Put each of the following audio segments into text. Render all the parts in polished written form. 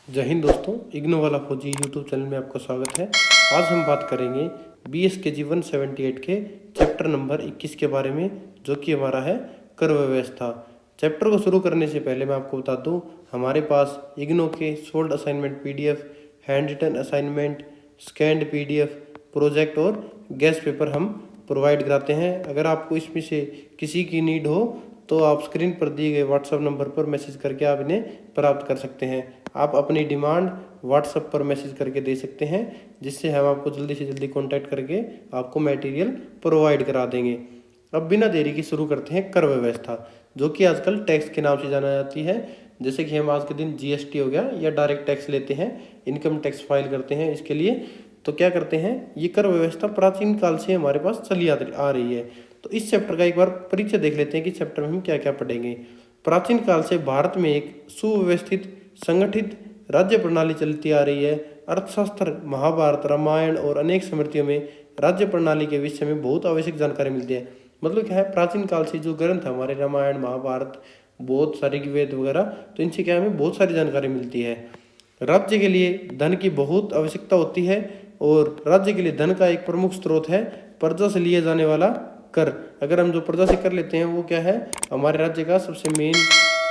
जय हिंद दोस्तों, इग्नो वाला फौजी यूट्यूब चैनल में आपका स्वागत है। आज हम बात करेंगे BS KG 178 के चैप्टर नंबर 21 के बारे में, जो कि हमारा है कर व्यवस्था। चैप्टर को शुरू करने से पहले मैं आपको बता दूं, हमारे पास इग्नो के solved assignment PDF, hand written assignment, scanned PDF, project और गेस्ट पेपर हम प्रोवाइड कराते हैं। अगर आपको इसमें से किसी की नीड हो तो आप स्क्रीन पर दिए गए व्हाट्सएप नंबर पर मैसेज करके आप इन्हें प्राप्त कर सकते हैं। आप अपनी डिमांड व्हाट्सएप पर मैसेज करके दे सकते हैं, जिससे हम आपको जल्दी से जल्दी कांटेक्ट करके आपको मटेरियल प्रोवाइड करा देंगे। अब बिना देरी की शुरू करते हैं कर व्यवस्था, जो कि आजकल टैक्स के नाम से जाना जाती है। जैसे कि हम आज के दिन GST हो गया या डायरेक्ट टैक्स लेते हैं, इनकम टैक्स फाइल करते हैं। इसके लिए तो क्या करते हैं, ये कर व्यवस्था प्राचीन काल से हमारे पास चली आ रही है। तो इस चैप्टर का एक बार परिचय देख लेते हैं कि चैप्टर में हम क्या क्या पढ़ेंगे। प्राचीन काल से भारत में एक सुव्यवस्थित संगठित राज्य प्रणाली चलती आ रही है। अर्थशास्त्र, महाभारत, रामायण और अनेक स्मृतियों में राज्य प्रणाली के विषय में बहुत आवश्यक जानकारी मिलती है। मतलब क्या है, प्राचीन काल से जो ग्रंथ हमारे रामायण, महाभारत, बहुत सारे वेद वगैरह, तो इनसे क्या हमें बहुत सारी जानकारी मिलती है। राज्य के लिए धन की बहुत आवश्यकता होती है और राज्य के लिए धन का एक प्रमुख स्रोत है प्रजा से लिए जाने वाला कर। अगर हम जो प्रजा से कर लेते हैं वो क्या है, हमारे राज्य का सबसे मेन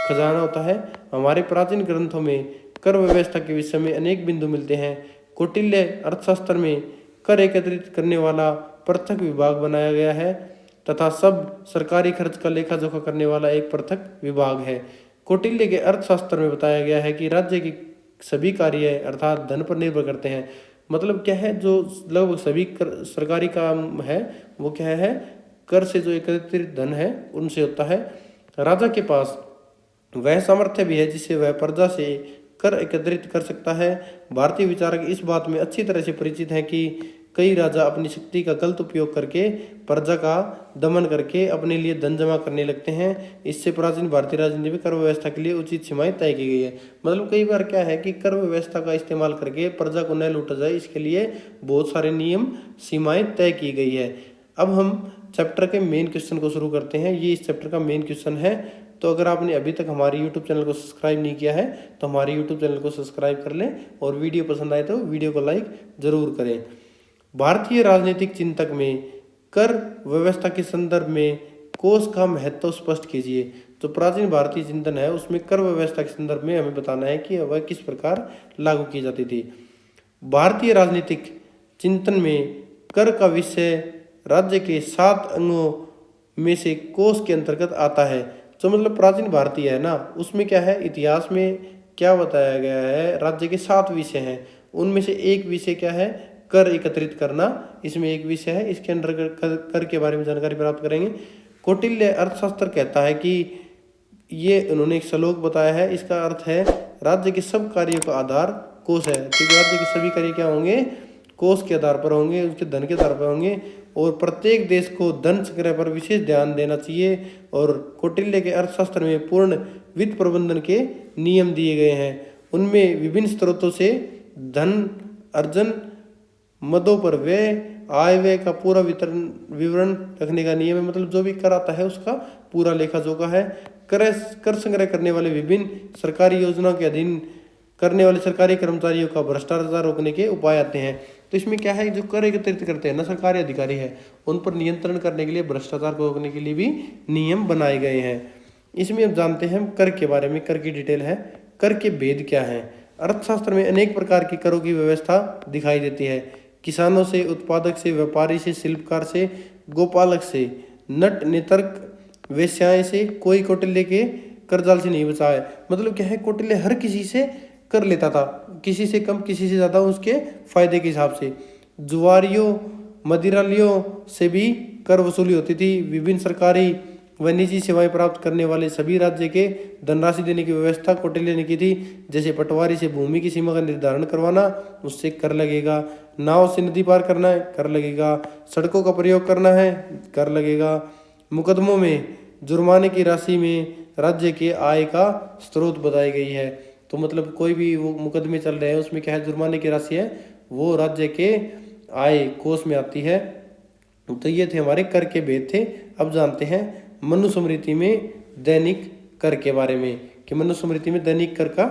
खजाना होता है। हमारे प्राचीन ग्रंथों में कर व्यवस्था के विषय में अनेक बिंदु मिलते हैं। कौटिल्य अर्थशास्त्र में कर एकत्रित करने वाला पृथक विभाग बनाया गया है तथा सब सरकारी खर्च का लेखा जोखा करने वाला एक पृथक विभाग है। कौटिल्य के अर्थशास्त्र में बताया गया है कि राज्य के सभी कार्य अर्थात धन पर निर्भर करते हैं। मतलब क्या है, जो लगभग सभी सरकारी काम है वो क्या है, कर से जो एकत्रित धन है उनसे होता है। राजा के पास वह सामर्थ्य भी है जिससे वह प्रजा से कर एकत्रित कर सकता है। भारतीय विचारक इस बात में अच्छी तरह से परिचित हैं कि कई राजा अपनी शक्ति का गलत उपयोग करके प्रजा का दमन करके अपने लिए धन जमा करने लगते हैं। इससे प्राचीन भारतीय राजनीति में कर व्यवस्था के लिए उचित सीमाएं तय की गई है। मतलब कई बार क्या है कि कर व्यवस्था का इस्तेमाल करके प्रजा को न लूटा जाए, इसके लिए बहुत सारे नियम सीमाएं तय की गई है। अब हम चैप्टर के मेन क्वेश्चन को शुरू करते हैं। ये इस चैप्टर का मेन क्वेश्चन है। तो अगर आपने अभी तक हमारे YouTube चैनल को सब्सक्राइब नहीं किया है तो हमारे YouTube चैनल को सब्सक्राइब कर लें और वीडियो पसंद आए तो वीडियो को लाइक जरूर करें। भारतीय राजनीतिक चिंतक में कर व्यवस्था के संदर्भ में कोष का महत्व स्पष्ट कीजिए। जो प्राचीन भारतीय चिंतन है उसमें कर व्यवस्था के संदर्भ में हमें बताना है कि वह किस प्रकार लागू की जाती थी। भारतीय राजनीतिक चिंतन में कर का विषय राज्य के 7 अंगों में से कोष के अंतर्गत आता है। जो मतलब प्राचीन भारतीय है ना, उसमें क्या है, इतिहास में क्या बताया गया है, राज्य के 7 विषय हैं। उनमें से एक विषय क्या है, कर एकत्रित करना, इसमें एक विषय है। इसके अंदर कर के बारे में जानकारी प्राप्त करेंगे। कौटिल्य अर्थशास्त्र कहता है कि ये उन्होंने एक श्लोक बताया है, इसका अर्थ है राज्य के सब कार्यों का आधार कोष है। क्योंकि राज्य के सभी कार्य क्या होंगे, कोष के आधार पर होंगे, उसके धन के आधार पर होंगे और प्रत्येक देश को धन संग्रह पर विशेष ध्यान देना चाहिए। और कौटिल्य के अर्थशास्त्र में पूर्ण वित्त प्रबंधन के नियम दिए गए हैं। उनमें विभिन्न स्रोतों से धन अर्जन, मदों पर व्यय, आय व्यय का पूरा विवरण रखने का नियम है। मतलब जो भी कर आता है उसका पूरा लेखा जोखा है। कर संग्रह करने वाले विभिन्न सरकारी योजनाओं के अधीन करने वाले सरकारी कर्मचारियों का भ्रष्टाचार रोकने के उपाय आते हैं। तो इसमें क्या है, जो कर एकत्रित करते हैं ना सरकारी अधिकारी है, उन पर नियंत्रण करने के लिए, भ्रष्टाचार को रोकने के लिए भी नियम बनाए गए हैं। इसमें अब जानते हैं हम कर के बारे में। कर की डिटेल है, कर के भेद क्या है। अर्थशास्त्र में अनेक प्रकार की करों की व्यवस्था दिखाई देती है। किसानों से, उत्पादक से, व्यापारी से, शिल्पकार से, गोपालक से, नट नेतर्क वेश्याएं से, कोई कौटिल्य के करजाल से नहीं बचा है। मतलब क्या है, कौटिल्य हर किसी से कर लेता था, किसी से कम किसी से ज़्यादा, उसके फायदे के हिसाब से। जुआरियों, मदिरालियों से भी कर वसूली होती थी। विभिन्न सरकारी व निजी सेवाएं प्राप्त करने वाले सभी राज्य के धनराशि देने की व्यवस्था कौटिल्य ने की थी। जैसे पटवारी से भूमि की सीमा का निर्धारण करवाना, उससे कर लगेगा। नाव से नदी पार करना है, कर लगेगा। सड़कों का प्रयोग करना है, कर लगेगा। मुकदमों में जुर्माने की राशि में राज्य के आय का स्रोत बताई गई है। तो मतलब कोई भी वो मुकदमे चल रहे हैं उसमें क्या है, जुर्माने की राशि है वो राज्य के आय कोष में आती है। तो ये थे हमारे कर के भेद थे। अब जानते हैं मनुस्मृति में दैनिक कर के बारे में, कि मनुस्मृति में दैनिक कर का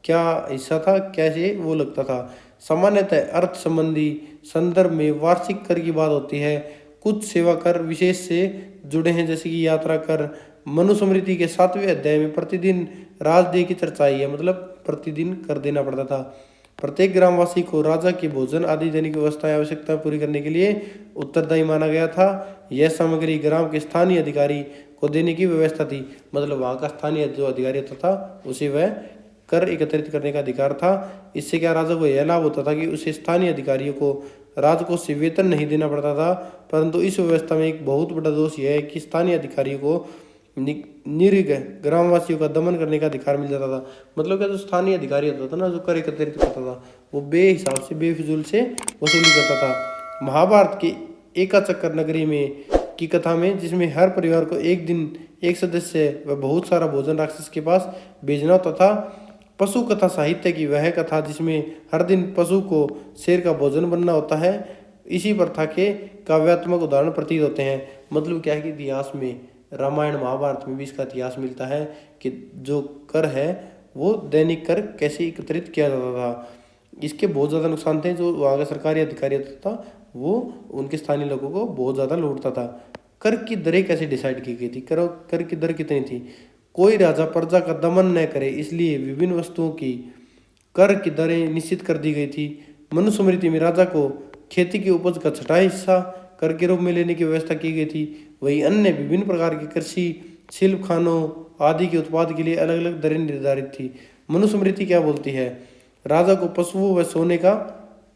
क्या हिस्सा था, कैसे वो लगता था। सामान्यतः अर्थ संबंधी संदर्भ में वार्षिक कर की बात होती है। कुछ सेवा कर विशेष से जुड़े हैं, जैसे कि यात्रा कर। मनुस्मृति के 7वें अध्याय में प्रतिदिन राजदेय की चर्चा आई है, मतलब प्रतिदिन कर देना पड़ता था। प्रत्येक ग्रामवासी को राजा की भोजन आदि दैनिक व्यवस्थाएं आवश्यकता पूरी करने के लिए उत्तरदायी माना गया था। यह सामग्री ग्राम के स्थानीय अधिकारी को देने की व्यवस्था थी, मतलब वहाँ का स्थानीय जो अधिकारी होता था उसे वह कर एकत्रित करने का अधिकार था। इससे क्या राजा को यह लाभ होता था कि उसे स्थानीय अधिकारियों को राजकोष से वेतन नहीं देना पड़ता था। परंतु इस व्यवस्था में एक बहुत बड़ा दोष यह है कि स्थानीय अधिकारियों को निरीह ग्रामवासियों का दमन करने का अधिकार मिल जाता था। मतलब क्या, जो स्थानीय अधिकारी होता था ना, जो कर एकत्रित करता था, वो बेहिसाब से बेफिजूल से वसूली करता था। महाभारत के एकाचक्र नगरी में की कथा में, जिसमें हर परिवार को एक दिन एक सदस्य व बहुत सारा भोजन राक्षस के पास भेजना होता था। पशु कथा साहित्य की वह कथा जिसमें हर दिन पशु को शेर का भोजन बनना होता है, इसी प्रथा के काव्यात्मक उदाहरण प्रतीत होते हैं। मतलब क्या है कि इतिहास में, रामायण महाभारत में भी इसका इतिहास मिलता है कि जो कर है वो दैनिक कर कैसे एकत्रित किया जाता था। इसके बहुत ज़्यादा नुकसान थे। जो वहाँ का सरकारी अधिकारी होता था वो उनके स्थानीय लोगों को बहुत ज़्यादा लूटता था। कर की दरें कैसे डिसाइड की गई थी, कर की दर कितनी थी। कोई राजा प्रजा का दमन न करे, इसलिए विभिन्न वस्तुओं की कर की दरें निश्चित कर दी गई थी। मनुस्मृति में राजा को खेती की उपज का 6वां हिस्सा कर के रूप में लेने की व्यवस्था की गई थी। वही अन्य विभिन्न प्रकार की कृषि, शिल्प, खानों आदि के उत्पाद के लिए अलग अलग दरें निर्धारित थी। मनुस्मृति क्या बोलती है, राजा को पशुओं व सोने का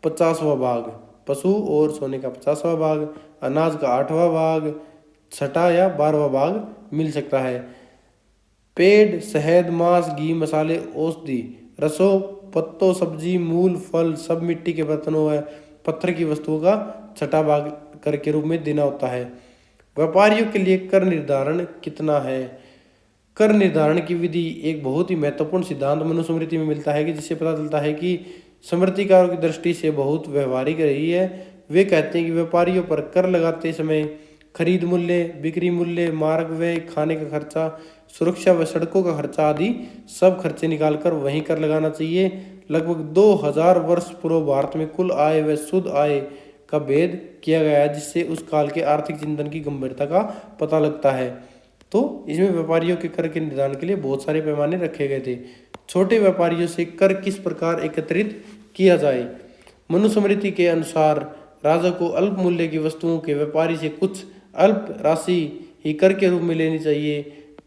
50वां भाग, पशु और सोने का 50वां भाग, अनाज का 8वां भाग, 6वां या 12वां भाग मिल सकता है। पेड़, शहद, मांस, घी, मसाले, औषधि, रसों, पत्तों, सब्जी, मूल, फल सब मिट्टी के बर्तनों व पत्थर की वस्तुओं का 6वां भाग कर के रूप में देना होता है। व्यापारियों के लिए कर निर्धारण कितना है। कर निर्धारण की विधि एक बहुत ही महत्वपूर्ण सिद्धांत मनुस्मृति में मिलता है कि जिससे पता चलता है कि स्मृतिकारों की दृष्टि से बहुत व्यवहारिक रही है। वे कहते हैं कि व्यापारियों पर कर लगाते समय खरीद मूल्य, बिक्री मूल्य, मार्ग व्यय, खाने का खर्चा, सुरक्षा व सड़कों का खर्चा आदि सब खर्चे निकालकर वहीं कर लगाना चाहिए। लगभग 2000 वर्ष पूर्व भारत में कुल आय व शुद्ध आय का भेद किया गया है, जिससे उस काल के आर्थिक चिंतन की गंभीरता का पता लगता है। तो इसमें व्यापारियों के कर के निर्धारण के लिए बहुत सारे पैमाने रखे गए थे। छोटे व्यापारियों से कर किस प्रकार एकत्रित किया जाए। मनुस्मृति के अनुसार राजा को अल्प मूल्य की वस्तुओं के व्यापारी से कुछ अल्प राशि ही कर के रूप में लेनी चाहिए।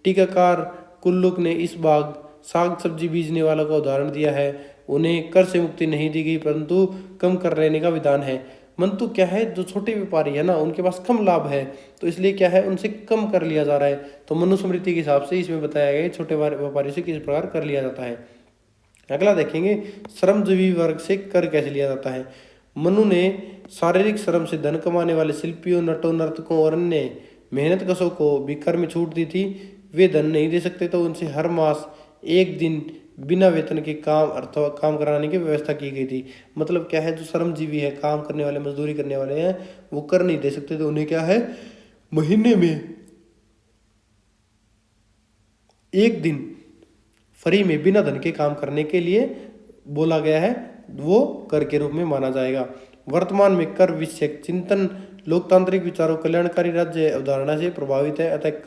टीकाकार कुल्लुक ने इस बाग साग सब्जी बीजने वालों का उदाहरण दिया है। उन्हें कर से मुक्ति नहीं दी गई, परंतु कम कर लेने का विधान है। परंतु क्या है, जो छोटे व्यापारी है ना, उनके पास कम लाभ है, तो इसलिए क्या है, उनसे कम कर लिया जा रहा है। तो मनुस्मृति के हिसाब से इसमें बताया गया छोटे व्यापारी से किस प्रकार कर लिया जाता है। अगला देखेंगे, श्रमजीवी वर्ग से कर कैसे लिया जाता है। मनु ने शारीरिक श्रम से धन कमाने वाले शिल्पियों, नटों, नर्तकों और अन्य मेहनतकशों को भी कर में छूट दी थी। वे धन नहीं दे सकते तो उनसे हर मास एक दिन बिना वेतन के काम अथवा काम कराने की व्यवस्था की गई थी। मतलब क्या है, जो श्रमजीवी है, काम करने वाले, मजदूरी करने वाले हैं, वो कर नहीं दे सकते तो उन्हें क्या है, महीने में एक दिन फ्री में बिना धन के काम करने के लिए बोला गया है, वो कर के रूप में माना जाएगा। वर्तमान में कर विषयक चिंतन लोकतांत्रिक विचारों, कल्याणकारी राज्य अवधारणा से प्रभावित है। अतः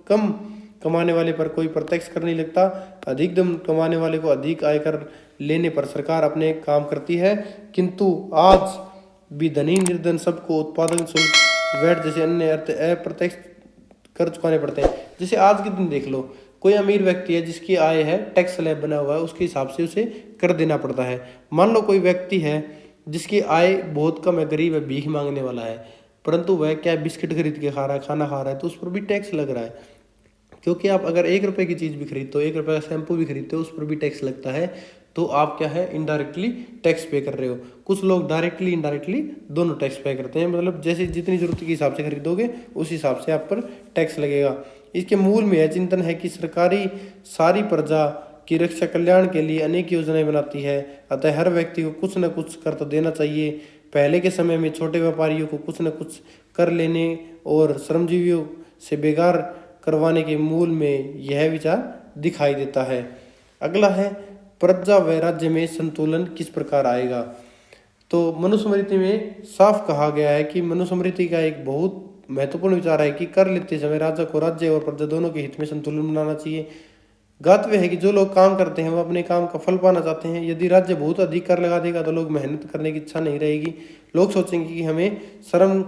कम कमाने वाले पर कोई प्रत्यक्ष कर नहीं लगता। अधिक दम कमाने वाले को अधिक आयकर लेने पर सरकार अपने काम करती है। किंतु आज भी धनी निर्धन सबको उत्पादन शुल्क, वैट जैसे अन्य अप्रत्यक्ष कर चुकाने पड़ते हैं। जैसे आज के दिन देख लो, कोई अमीर व्यक्ति है जिसकी आय है, टैक्स स्लैब बना हुआ है, उसके हिसाब से उसे कर देना पड़ता है। मान लो कोई व्यक्ति है जिसकी आय बहुत कम है, गरीब है, भीख मांगने वाला है, परंतु वह क्या बिस्किट खरीद के खा रहा है, खाना खा रहा है, तो उस पर भी टैक्स लग रहा है। क्योंकि आप अगर 1 रुपए की चीज़ भी खरीदते हो, 1 रुपए का शैम्पू भी खरीदते हो, उस पर भी टैक्स लगता है। तो आप क्या है, इनडायरेक्टली टैक्स पे कर रहे हो। कुछ लोग डायरेक्टली इनडायरेक्टली दोनों टैक्स पे करते हैं। मतलब जैसे जितनी जरूरत के हिसाब से खरीदोगे उस हिसाब से आप पर टैक्स लगेगा। इसके मूल में यह चिंतन है कि सरकारी सारी प्रजा की रक्षा कल्याण के लिए अनेक योजनाएं बनाती है। अतः हर व्यक्ति को कुछ न कुछ कर तो देना चाहिए। पहले के समय में छोटे व्यापारियों को कुछ न कुछ कर लेने और श्रमजीवियों से बेगार करवाने के मूल में यह विचार दिखाई देता है। अगला है, प्रजा व राज्य में संतुलन किस प्रकार आएगा। तो मनुस्मृति में साफ कहा गया है कि मनुस्मृति का एक बहुत महत्वपूर्ण विचार है कि कर लेते समय राजा को राज्य और प्रजा दोनों के हित में संतुलन बनाना चाहिए। गात्व्य है कि जो लोग काम करते हैं वो अपने काम का फल पाना चाहते हैं। यदि राज्य बहुत अधिक कर लगा देगा तो लोग मेहनत करने की इच्छा नहीं रहेगी। लोग सोचेंगे कि हमें श्रम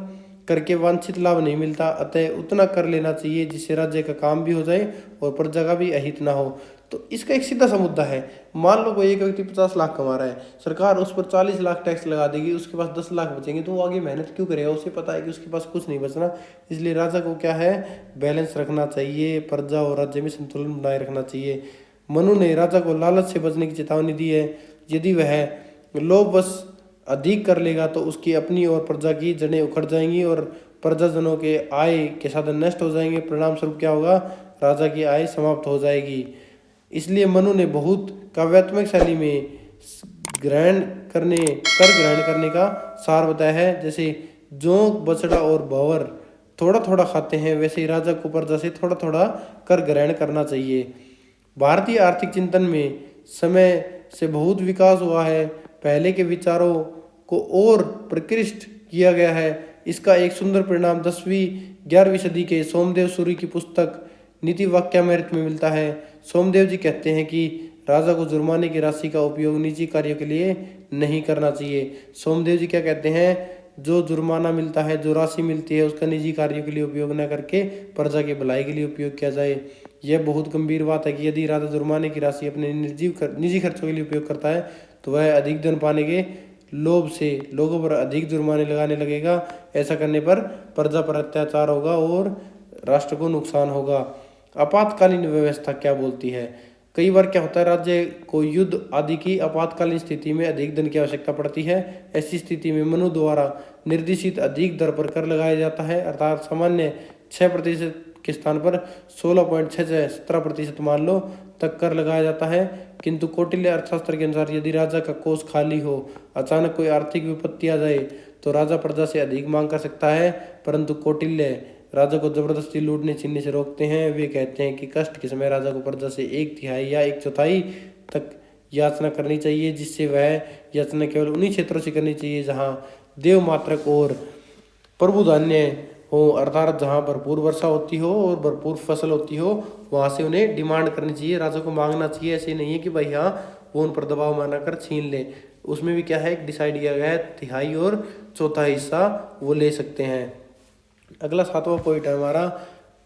करके वांछित लाभ नहीं मिलता, अतः उतना कर लेना चाहिए जिससे राज्य का काम भी हो जाए और प्रजा का भी अहित ना हो। तो इसका एक सीधा सा मुद्दा है। मान लो कोई एक व्यक्ति 50 लाख कमा रहा है, सरकार उस पर 40 लाख टैक्स लगा देगी, उसके पास 10 लाख बचेंगे, तो वो आगे मेहनत क्यों करेगा। उसे पता है कि उसके पास कुछ नहीं बचना। इसलिए राजा को क्या है, बैलेंस रखना चाहिए, प्रजा और राज्य में संतुलन बनाए रखना चाहिए। मनु ने राजा को लालच से बचने की चेतावनी दी है। यदि वह लोभवश अधिक कर लेगा तो उसकी अपनी और प्रजा की जड़ें उखड़ जाएंगी और प्रजाजनों के आय के साधन नष्ट हो जाएंगे। परिणाम स्वरूप क्या होगा, राजा की आय समाप्त हो जाएगी। इसलिए मनु ने बहुत काव्यात्मक शैली में कर ग्रहण करने का सार बताया है। जैसे जोंक, बछड़ा और भंवर थोड़ा थोड़ा खाते हैं, वैसे ही राजा को प्रजा से थोड़ा थोड़ा कर ग्रहण करना चाहिए। भारतीय आर्थिक चिंतन में समय से बहुत विकास हुआ है। पहले के विचारों को और प्रकृष्ट किया गया है। इसका एक सुंदर परिणाम 10वीं 11वीं सदी के सोमदेव सूरी की पुस्तक नीति वाक्यामृत में मिलता है। सोमदेव जी कहते हैं कि राजा को जुर्माने की राशि का उपयोग निजी कार्यों के लिए नहीं करना चाहिए। सोमदेव जी क्या कहते हैं, जो जुर्माना मिलता है, जो राशि मिलती है, उसका निजी कार्यों के लिए उपयोग न करके प्रजा के भलाई के लिए उपयोग किया जाए। यह बहुत गंभीर बात है कि यदि राजा जुर्माने की राशि अपने निजी खर्चों के लिए उपयोग करता है तो वह अधिक धन पाने के लोभ से लोगों पर अधिक जुर्माने लगाने लगेगा। ऐसा करने पर प्रजा पर अत्याचार होगा और राष्ट्र को नुकसान होगा। आपातकालीन व्यवस्था क्या बोलती है। कई बार क्या होता है, राज्य को युद्ध आदि की आपातकालीन स्थिति में अधिक धन की आवश्यकता पड़ती है। ऐसी स्थिति में मनु द्वारा निर्देशित अधिक दर पर कर लगाया जाता है, अर्थात सामान्य 6% के स्थान पर 16.66 17% मान लो तक कर लगाया जाता है। किंतु कौटिल्य अर्थशास्त्र के अनुसार यदि राजा का कोष खाली हो, अचानक कोई आर्थिक विपत्ति आ जाए तो राजा प्रजा से अधिक मांग कर सकता है, परंतु कौटिल्य राजा को जबरदस्ती लूटने छीनने से रोकते हैं। वे कहते हैं कि कष्ट के समय राजा को प्रजा से 1/3 या 1/4 तक याचना करनी चाहिए, जिससे वह याचना केवल उन्हीं क्षेत्रों से करनी चाहिए जहाँ देव मात्रक और प्रभु धान्य हो, अर्थात जहाँ भरपूर वर्षा होती हो और भरपूर फसल होती हो, वहाँ से उन्हें डिमांड करनी चाहिए, राजा को मांगना चाहिए। ऐसे नहीं है कि भाई हाँ वो उन पर दबाव बना कर छीन ले। उसमें भी क्या है, डिसाइड किया गया है 1/3 और 1/4 हिस्सा वो ले सकते हैं। अगला 7वां पॉइंट है हमारा,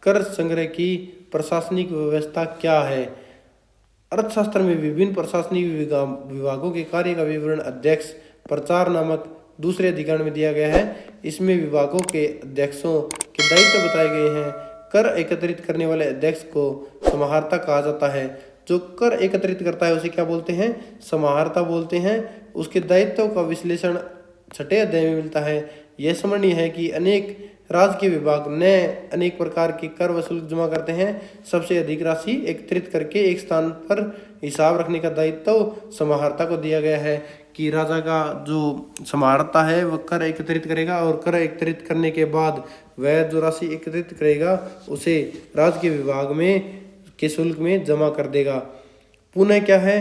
कर संग्रह की प्रशासनिक व्यवस्था क्या है। अर्थशास्त्र में विभिन्न प्रशासनिक विभागों के कार्य का विवरण अध्यक्ष प्रचार नामक दूसरे अधिकरण में दिया गया है। इसमें विभागों के अध्यक्षों के दायित्व बताए गए हैं। कर एकत्रित करने वाले अध्यक्ष को समाहर्ता कहा जाता है। जो कर एकत्रित करता है उसे क्या बोलते हैं, समाहर्ता बोलते हैं। उसके दायित्व का विश्लेषण 6ठे अध्याय में मिलता है। यह स्मरणीय है कि अनेक राजकीय विभाग ने अनेक प्रकार के कर वसूल जमा करते हैं। सबसे अधिक राशि एकत्रित करके एक स्थान पर हिसाब रखने का दायित्व समाहर्ता को दिया गया है कि राजा का जो समाहर्ता है वह कर एकत्रित करेगा और कर एकत्रित करने के बाद वह जो राशि एकत्रित करेगा उसे राजकीय विभाग में के शुल्क में जमा कर देगा। पुनः क्या है,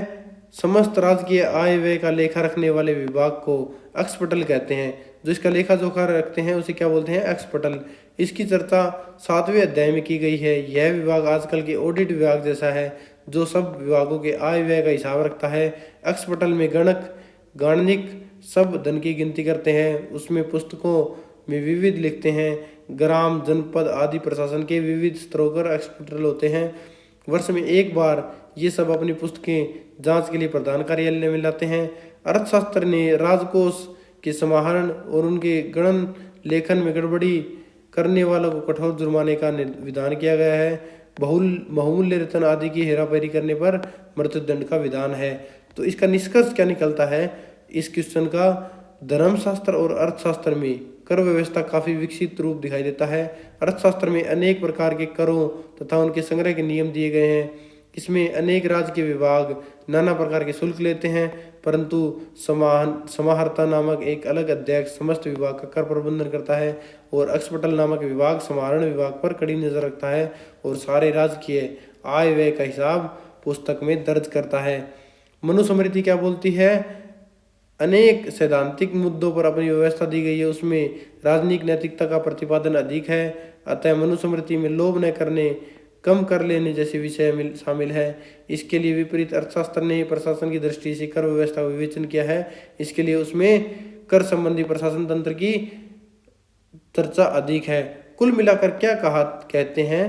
समस्त राजकीय आय व्यय का लेखा रखने वाले विभाग को अक्षपटल कहते हैं। जो इसका लेखा जोखा रखते हैं उसे क्या बोलते हैं, अक्षपटल। इसकी चर्चा 7वें अध्याय में की गई है। यह विभाग आजकल के ऑडिट विभाग जैसा है, जो सब विभागों के आय व्यय का हिसाब रखता है। अक्षपटल में गणनिक सब धन की गिनती करते हैं। उसमें पुस्तकों में विविध लिखते हैं। ग्राम, जनपद आदि प्रशासन के विविध स्तरों पर अक्षपटल होते हैं। वर्ष में एक बार ये सब अपनी पुस्तकें जांच के लिए प्रधान कार्यालय में लाते हैं। अर्थशास्त्र ने राजकोष के समाहरण और उनके गणन लेखन में गड़बड़ी करने वालों को कठोर जुर्माने का विधान किया गया है। बहुमूल्य रत्न आदि की हेराफेरी करने पर मृत्युदंड का विधान है। तो इसका निष्कर्ष क्या निकलता है इस क्वेश्चन का, धर्मशास्त्र और अर्थशास्त्र में कर व्यवस्था काफी विकसित रूप दिखाई देता है। अर्थशास्त्र में अनेक प्रकार के करों तथा उनके संग्रह के नियम दिए गए हैं। इसमें अनेक राज्य के विभाग नाना प्रकार के शुल्क लेते हैं, परंतु समाहर्ता नामक एक अलग अध्यक्ष समस्त विभाग का कर प्रबंधन करता है और अक्षपटल नामक विभाग समाहरण विभाग पर कड़ी नजर रखता है और सारे राजकीय आय व्यय का हिसाब पुस्तक में दर्ज करता है। मनुस्मृति क्या बोलती है? अनेक सैद्धांतिक मुद्दों पर अपनी व्यवस्था दी गई है, उसमें राजनीतिक नैतिकता का प्रतिपादन अधिक है। अतः मनुस्मृति में लोभ न करने, कम कर लेने जैसे विषय शामिल है। इसके लिए विपरीत अर्थशास्त्र ने प्रशासन की दृष्टि से कर व्यवस्था का विवेचन किया है। इसके लिए उसमें कर संबंधी प्रशासन तंत्र की चर्चा अधिक है। कुल मिलाकर क्या कहते हैं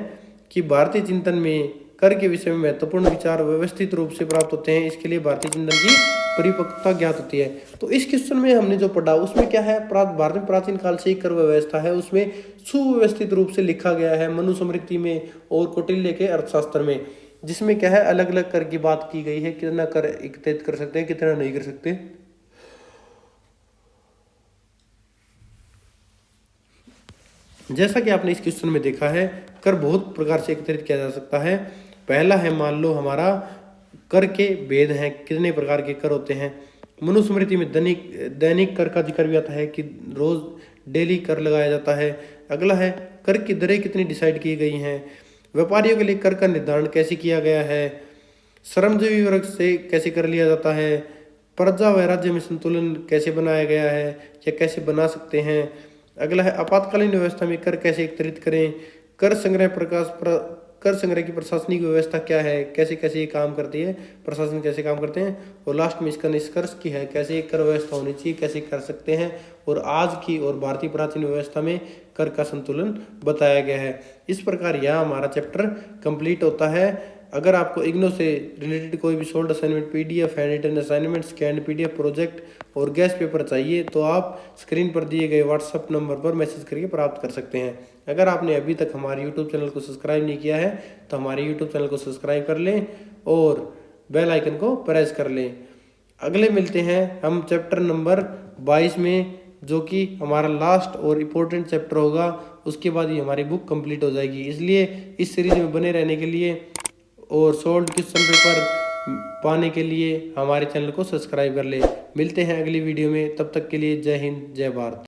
कि भारतीय चिंतन में कर के विषय में महत्वपूर्ण विचार व्यवस्थित रूप से प्राप्त होते हैं। इसके लिए भारतीय चिंतन की परिपक्वता ज्ञात होती है। तो इस क्वेश्चन में हमने जो पढ़ा उसमें क्या है, भारत में प्राचीन काल से ही कर व्यवस्था है, उसमें सुव्यवस्थित रूप से लिखा गया है मनुस्मृति में और कौटिल्य के अर्थशास्त्र में, जिसमें क्या है अलग अलग कर की बात की गई है, कितना कर एकत्रित कर सकते हैं, कितना नहीं कर सकते। जैसा कि आपने इस क्वेश्चन में देखा है, कर बहुत प्रकार से एकत्रित किया जा सकता है। पहला है, मान लो हमारा कर के भेद हैं, कितने प्रकार के कर होते हैं। मनुस्मृति में दैनिक कर का जिक्र भी आता है कि रोज डेली कर लगाया जाता है। अगला है, कर की दरें कितनी डिसाइड की गई हैं। व्यापारियों के लिए कर का निर्धारण कैसे किया गया है। श्रमजीवी वर्ग से कैसे कर लिया जाता है। प्रजा व राज्य में संतुलन कैसे बनाया गया है या कैसे बना सकते हैं। अगला है, आपातकालीन व्यवस्था में कर कैसे एकत्रित करें। कर संग्रह की प्रशासनिक व्यवस्था क्या है, कैसे कैसे ये काम करती है, प्रशासन कैसे काम करते हैं। और लास्ट में इसका निष्कर्ष की है कैसे कर व्यवस्था होनी चाहिए, कैसे कर सकते हैं। और आज की और भारतीय प्राचीन व्यवस्था में कर का संतुलन बताया गया है। इस प्रकार यह हमारा चैप्टर कंप्लीट होता है। अगर आपको इग्नो से रिलेटेड कोई भी solved assignment, PDF, hand written assignment, scan PDF, project और गेस्ट पेपर चाहिए तो आप स्क्रीन पर दिए गए व्हाट्सएप नंबर पर मैसेज करके प्राप्त कर सकते हैं। अगर आपने अभी तक हमारे यूट्यूब चैनल को सब्सक्राइब नहीं किया है तो हमारे यूट्यूब चैनल को सब्सक्राइब कर लें और बेल आइकन को प्रेस कर लें। अगले मिलते हैं हम चैप्टर नंबर 22 में, जो कि हमारा लास्ट और इम्पोर्टेंट चैप्टर होगा। उसके बाद ही हमारी बुक कंप्लीट हो जाएगी। इसलिए इस सीरीज में बने रहने के लिए और सॉल्व क्वेश्चन पेपर पाने के लिए हमारे चैनल को सब्सक्राइब कर ले। मिलते हैं अगली वीडियो में, तब तक के लिए जय हिंद, जय भारत।